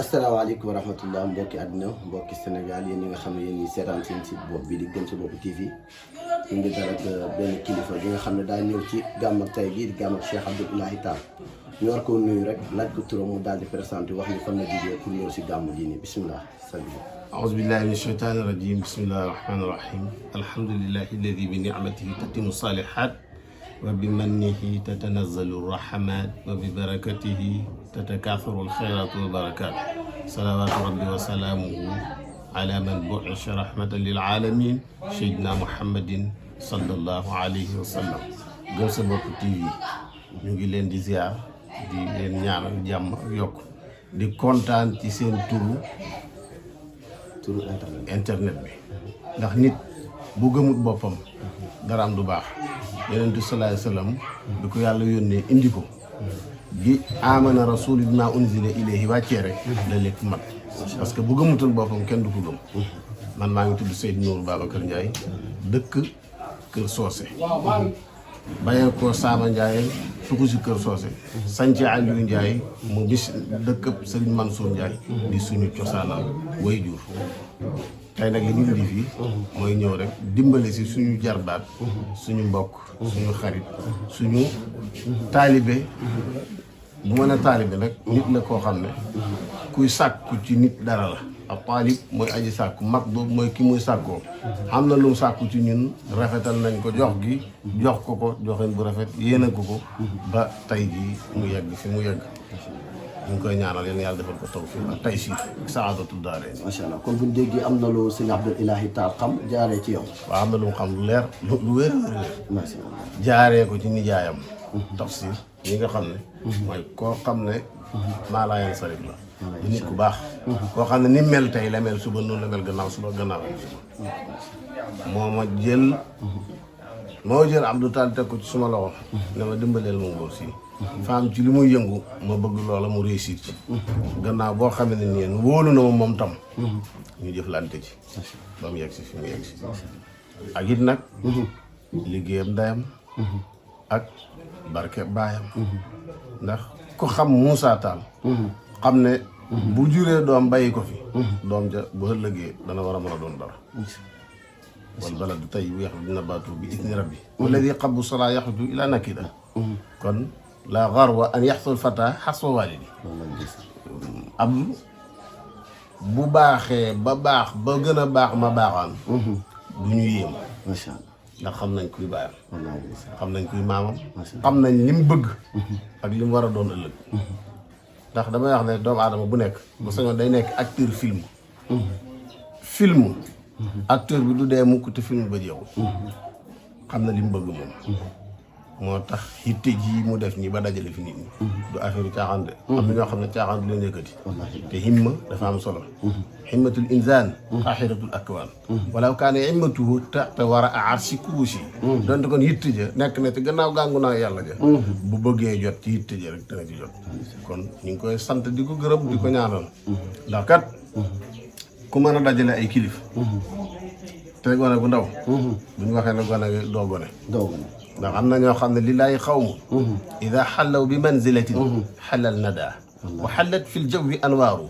asalaamaaleykum wa rahmatullah mbokki àddina mbokki Sénégal yéen ñi nga xam ne yéen ñi seetaan seen site bopp bi di Gën Sa Bopp TV ñu ngi dalal benn kilifa bi nga xam ne daa ñëw ci gàmm ak tay gii di gàmm ak Cheikh Abdoul Ilahi Tall ñu war koo nuyu rek laaj ko turam mu daal di présenté wax ni fan la jógee pour ñëw si gàmm gi nii bisimilah. أعوذ بالله من الشيطان الرجيم بسم الله الرحمن الرحيم الحمد لله الذي بنعمته تتم الصالحات وبمنه تتنزل الرحمات وببركته تتكاثر الخيرات والبركات صلوات ربي وسلامه على من بعث رحمة للعالمين سيدنا محمد صلى الله عليه وسلم. Gën Sa Bopp TV ñu ngi leen di ziar di leen ñaanal jàmm ak yokk di kontaan ci seen turu internet bi ndax nit bu gëmut boppam daraam du baax. Yonent bi sallallahu alayhi wa sallam bi ko yàlla yónnee indi ko bi amana rasulu bima unzila ilayhi wàccee rek la lépp mat parce que bu gëmutul boppam kenn du ko gëm. Man maa ngi tudd Seydou Nour Babacar Ndiaye dëkk Kër Soose bayee ko Saama Ndiaye tuku si Kër Soose sanc Aliou Ndiaye mu bis dëkk Serigne Mansour Ndiaye di suñu cosaanal way jur. Tey nag li ñu indi fii mooy ñëw rek dimbale si suñu jarbaat suñu mbokk suñu xarit suñu taalibe bu mën a taalibe nag nit la koo xam ne kuy sàkku ci nit dara la. ab taalib mooy aji sàkku mag boobu mooy ki muy sàkkoo am na lu mu sàkku ci ñun rafetal nañ ko jox gi jox ko joxin bu rafet yéene ko ba tey jii mu yegg fi mu yegg. ñu ngi koy ñaanal yéen yàlla defal ko tawfiq ak taysiir saadatu daarayni. macha allah kon bu ñu déggee am na lu sëñ Abdoul Ilahi Tall xam jaaree ci yow. waaw am na lu mu xam lu leer lu wér macha allah jaaree ko ci nijaayam. tafsir yi nga xam ne. mooy koo xam ne. maa laa yan sarif la. di nit ku baax. koo xam ne ni mel tey la mel suba noonu la mel gannaaw suba gannaaw suba. moo jël Abdou Tall teg ko ci suma loxo. ne ma dimbaleel ma ngóor si. faam ci li muy yëngu ma bëgg loola mu réussir ci. gannaaw boo xamee ne nii wóolu na ma moom tam. ñu jëflante ci. ba mu yegg si fi mu yegg si. ak it nag. liggéeyam ndeyam. ak barke baayam. ndax ku xam Moussa Tall. xam ne bu juree doom bàyyi ko fi. doom ja bu ëllëgee dana war a mën a doon dara. wal baladu tayyibu yaxruju nabaatuhu bi idni rabbi walladi qabbu salaa yaxruju ila nakida. kon la garwa an yaxsul fata xaswa walidi. am bu baaxee ba baax ba gën a baax ma baaxaan. du ñu yéem. macha allah ndax xam nañ kuy baayam. xam nañ kuy maamam. xam nañ li mu bëgg. ak li mu war a doon ëllëg. ndax damay wax ne doomu aadama bu nekk. bu sañoon day nekk acteur film. film. acteur bi du dee mukk te film ba jeexul. xam na li mu bëgg moom. moo tax yitte ji mu def ñi ba dajale fi nit ñi. du affaire yu caaxaan de. am na ñoo xam ne caaxaan du leen yëkkati. te himma dafa am solo. himmatul insaan axiratul akwaan. wala kaane himmatuhu taxta war a arsi kuusi. donte kon yitte ja nekk na ci gannaaw gàngu naa yàlla ja. bu bëggee jot ci yitte ja rek dana ci jot. kon ñu ngi koy sant di ko gërëm di ko ñaanal. ndax kat ku mën a dajale ay kilif. te gone bu ndaw. bu ñu waxee ne gone doo gone. ndax am na ñoo xam ne lillaahi xawmu ida xallaw bi manzilatin xallal nada wa xallat fi ljawwi anwaaru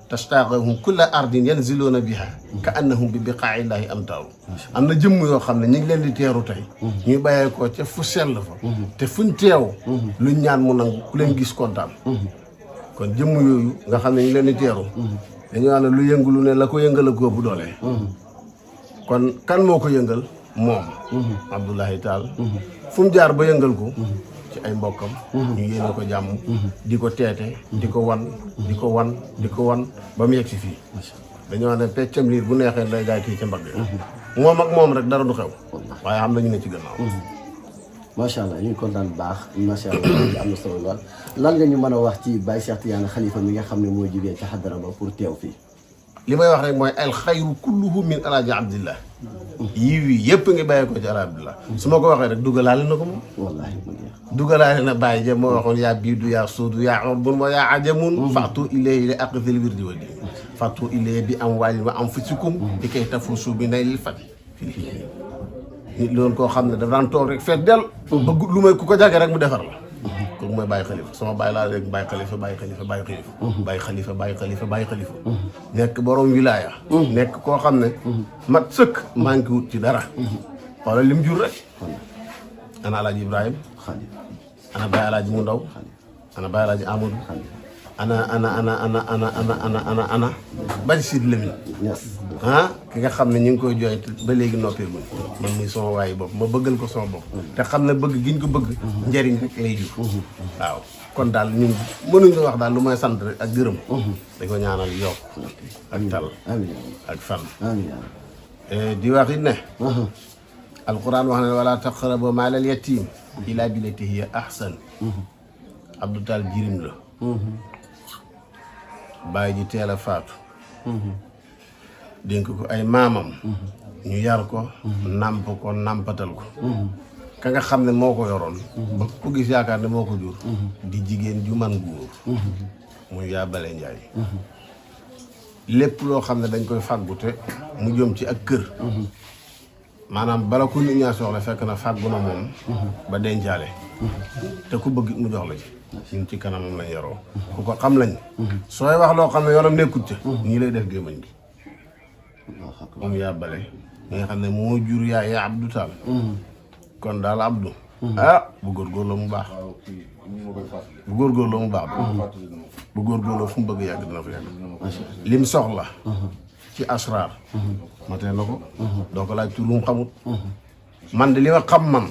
tastaqahum kulla ardin yanziluuna biha ka annahum bi biqaaillaahi amtaaru. am na jëmm yoo xam ne ñu ngi leen di teeru tey ñuy bàyyee ko ca fu sell fa te fuñ teew luñ ñaan mu nangu ku leen gis kontaan. kon jëmm yooyu nga xam ne ñu leen di teeru dañoo wax ne lu yëngu lu ne la ko yëngal a góobu doole. kon kan moo ko yëngal moom Abdoulahi Tall fu mu jaar ba yëngal ko ci ay mbokkam ñu yéene ko jàmm di ko teete di ko wan ba mu yegg si fii. dañoo ne peccam liir bu neexee day gaay kii ca mbagg moom ak moom rek dara du xew waaye xam nañu ne ci gannaaw. macha allah ñu ngi kontaan bu baax macha allah am na solo lool lan nga ñu mën a wax ci Baye Cheikh Tidiane Khalifa mi nga xam ne mooy jógee ca xadara ba pour teew fii. li may wax rek mooy al xayru kulluhu min alaaji abdillah yiw yi yëpp ngi bàyyi ko ci alaaji abdillah su ma ko waxee rek dugalaale na ko moom. wallaahi dugalaale na bàyyi ja moo waxoon yaa biidu yaa suudu yaa urbun wa yaa ajamun fatu ilayhi li aqdil wirdi wa din fatu ilayhi bi amwaalin wa anfusikum di koy tafuusu bi naylil fati nit loolu koo xam ne dafa daan toog rek feet del bëgg lu may ku ko jage rek mu defar la kooku mooy bàyyi xalifa sama bàyyi laa rek bàyyi xalifa bàyyi xalifa bàyyi xalifa bàyyi xalifa bàyyi xalifa bàyyi xalifa nekk borom wilaaya nekk koo xam ne mat sëkk manqué wut ci dara xoolal lim jur rek ana alaaji Ibrahima ana Baye alaaji mu ndaw ana Baye alaaji Amadou ana bañ Sidy Lamine ki nga xam ne ñu ngi koy jooy ba léegi noppeegul man muy sama waayi bopp ma bëggal ko sama bopp te xam ne bëgg giñ ko bëgg njëriñ rek lay jur waaw kon daal ñun mënuñu wax daal lu may sant rek ak gërëm da ko ñaanal yokk ak tal ak fan di wax it ne alquran wax ne wala taqrabu maalal yatim illa billati hiya ahsan Abdou Tall jirim la bàyyi ji teel a faatu dénk ko ay maamam ñu yar ko nàmp ko nàmpatal ko ka nga xam ne moo ko yoroon ba ku gis yaakaar ne moo ko jur di jigéen ju man góor muy yaa Bale Njaay lépp loo xam ne dañ koy fàggu te mu jëm ci ak kër maanaam bala ku nit ñaa soxla fekk na fàggu na moom ba dencaale te ku bëgg mu jox la ci ñun ci kanamam lañ yaroo ku ko xam lañ sooy wax loo xam ne yoonam nekkut ca ñii lay def gémmañ gi moom yaa Bale mi nga xam ne moo jur yaa Abdou Tall kon daal Abdou bu góorgóorloo mu baax bu góorgóorloo mu baax bu góorgóorloo fu mu bëgg yàgg dina fa yàgg lim soxla ci asraar matee na ko doo ko laaj tur lu mu xamut man de li ma xam man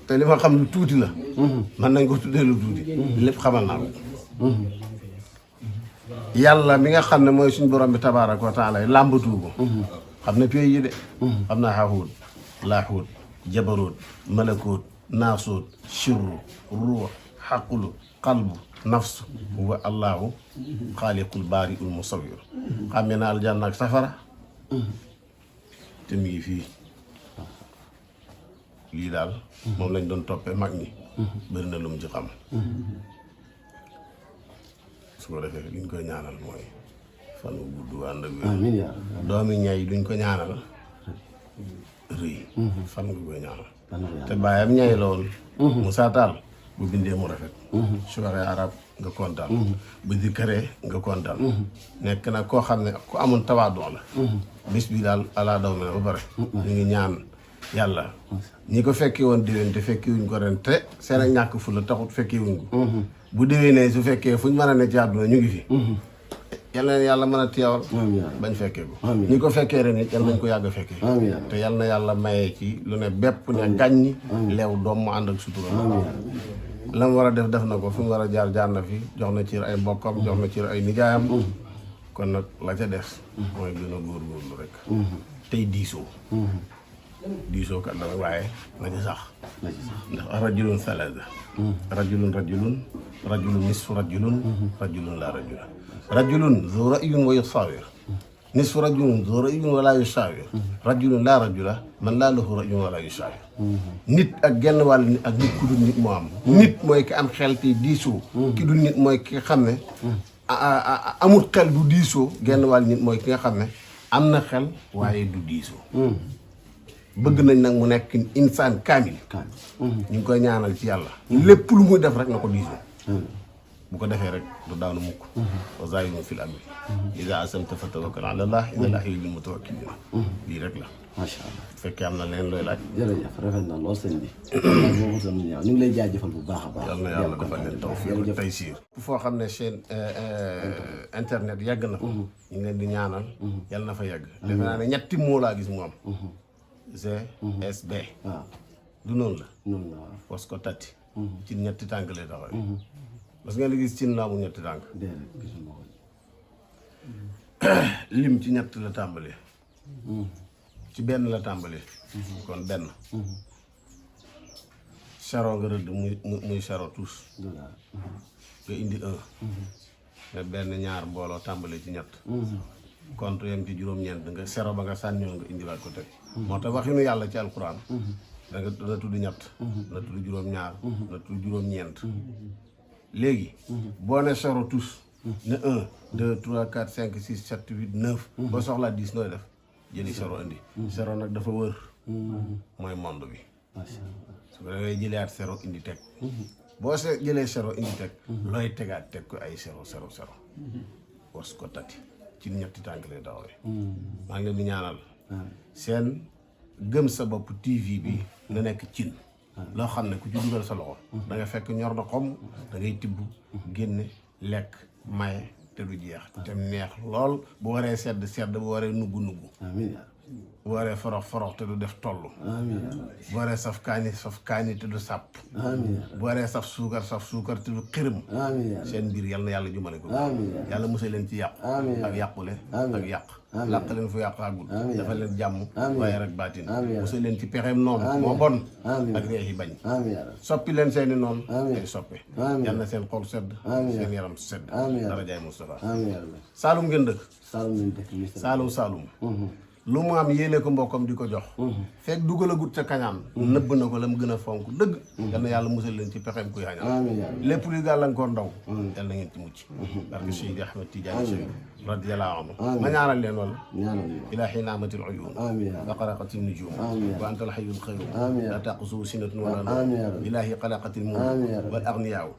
te li ma xam lu tuuti la man nañ ko tuddee lu tuuti lépp xamal naa ko yàlla mi nga xam ne mooy suñu borom bi tabaaraka wa taala làmbatu ko xam ne pays yi de xam naa xaaxuut laaxuut jabaroot malakoot naasuut sirru ruux xaqulu qalbu nafsu wa allahu xaaliqul baariul musawwir xam ne na aljanna ak safara te mu ngi fii lii daal moom lañ doon toppee mag ñi bëri na lu mu ci xam su ko defee li ñu koy ñaanal mooy fan wu gudd ànd ak wér doomi ñay duñ ko ñaanal rëy fan nga koy ñaanal te bàyyam ñay la woon Moussa Tall bu bindee mu rafet su waxee arab nga kontaan bu di këree nga kontaan nekk nag koo xam ne ku amoon tawaadu la bis bi daal alaa daw me ne ba pare ñu ngi ñaan yàlla ñi ko fekkee woon déwén te fekkee wuñ ko ren te seen ak ñàkk fu la taxut fekkee wuñ ko bu déwénee su fekkee fuñ mën a ne ci àdduna ñu ngi fi yal na yàlla mën a teewal bañ fekkee ko ñi ko fekkee ren it yal nañ ko yàgg a fekkee te yal na yàlla mayee ci lu ne bépp ne gàññi leew doom mu ànd ak sutura la mu war a def na ko fi mu war a jaar na fi jox na ciir ay mbokkam jox na ciir ay nijaayam kon nag la ca des mooy gën a góorgóorlu rek tey diisoo kat dara waaye na ci sax ndax rajulun salaasa rajulun nisfu rajulun laa rajula rajulun zu ra'yun wa yusawir nisfu rajulun zu ra'yun wa laa yusawir rajulun laa rajula man laa lahu ra'yun wa laa yusawir nit ak genn wàll nit ak nit ku dul nit moo am nit mooy ki am xel te diisoo ki dul nit mooy ki nga xam ne amul xel du diisoo genn wàll nit mooy ki nga xam ne am na xel waaye du diisoo bëgg nañ nag mu nekk insaan kaamil ñu ngi koy ñaanal ci yàlla lépp lu muy def rek na ko diisoo bu ko defee rek du daanu mukk wa zaayidun fil amri iza azamta fa tawakkal ala allah inna allaha yuhibbul mutawakkilin lii rek la macha allah bu fekkee am na leen looy laaj jërëjëf rafet na lool sëñ bi ñu ngi lay jaajëfal bu baax a baax yal na yàlla defal leen tawfiq tey siir foo xam ne chaîne internet yàgg na ñu ngi leen di ñaanal yal na fa yàgg defe naa ne ñetti moo laa gis mu am GSB waaw du noonu la was ko tatti ci ñetti tànk lay taxaw parce que ngeen di gis cin laa mu ñetti tànk lim ci ñett la tàmbalee ci benn la tàmbalee kon benn charo nga rëdd muy charo tous nga indi nga benn ñaar mbooloo tàmbalee ci ñett contre yam ci juróom-ñeent nga sero ba nga sànniwoon nga indiwaat ko teg moo tax waxinu yàlla ci alquran danga na tudd ñett na tudd juróom-ñaar na tudd juróom-ñeent léegi boo ne sero tous ne 1 2 3 4 5 6 7 8 9 ba soxlaa 10 nooy def jëli sero indi sero nag dafa wër mooy monde bi da ngay jëlaat zéro indi teg boo jëlee zéro indi teg looy tegaat teg ko ay zéro was ko tati ci ñetti tànk lay dawee maa ngi leen di ñaanal seen gëm sa bopp TV bi na nekk cin loo xam ne ku ci dugal sa loxo da nga fekk ñor na xom da ngay tibb génne lekk maye te du jeex te neex lool bu waree sedd bu waree nugg bu waree forox te du def toll bu waree saf kaani te du sàpp bu waree saf suukar te du xërëm seen mbir yal na yàlla jumale ko yàlla musal leen ci yàqu ak yàqule ak yàq làq leen fu yàq àggul dafa leen jàmm waaye rek baatin musal leen ci pexeem noonu moo bon ak reexi bañ soppi leen seeni noonu ay soppe yal na seen xol sedd seen yaram sedd dara jaay Moustapha Saalum ngeen dëkk Saalum lu mu am yéene ko mbokkam di ko jox fekk dugalagut ca kañaan nëbb na ko la mu gën a fonk dëgg yal na yàlla musal leen ci pexeem kuy xañaan lépp luy gàllankoor ndaw yal na ngeen ci mucc barke Seydi Ahmed Tidiane Chérif radiyallahu anhu ma ñaanal leen wala ilaahi naamatil uyuun wa qaraqatin nujuum wa anta al hayyul qayyuum la taqusuhu sinatun wala nawm ilaahi qalaqatil muluk wal aghniyaaw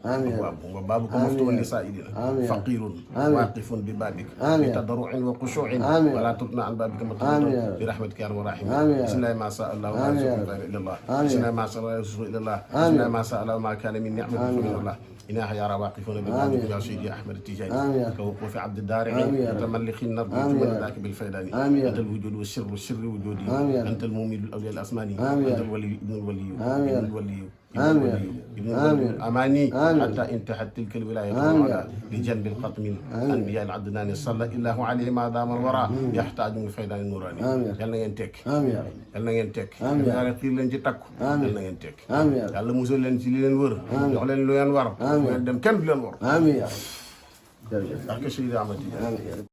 wa baabuka maftuhun li saa'ilina faqirun waaqifun bi baabika bi tadarru'in wa khushuu'in wa la tutna an baabika برحمتك يا ارحم الراحمين بسم الله ما شاء الله ولا يرزق الا الله بسم الله ما شاء الله ولا يرزق الا الله بسم الله ما شاء الله وما كان من نعمه فمن الله إنها يرى واقفون ببابك يا سيدي أحمد التجاني كوقوف عبد الدارع متملخ النرد من ذاك بالفيداني أنت الوجود والسر وجودي أنت المؤمن الأولياء الأسماني أنت الولي ابن الولي ابن الولي أماني حتى انتهت تلك الولاية بجنب القطم الأنبياء العدناني صلى الله عليه ما دام الوراء يحتاج من فيدان النوراني يلا ينتك يلا ينتك يلا قيل لن تتكو يلا ينتك يلا موسى لن تلي لن ور يعلن لن ور dem kenn du leen war. amiin yaa rabbi. jërëjëf. ak Seydi Ahmed Tidiane.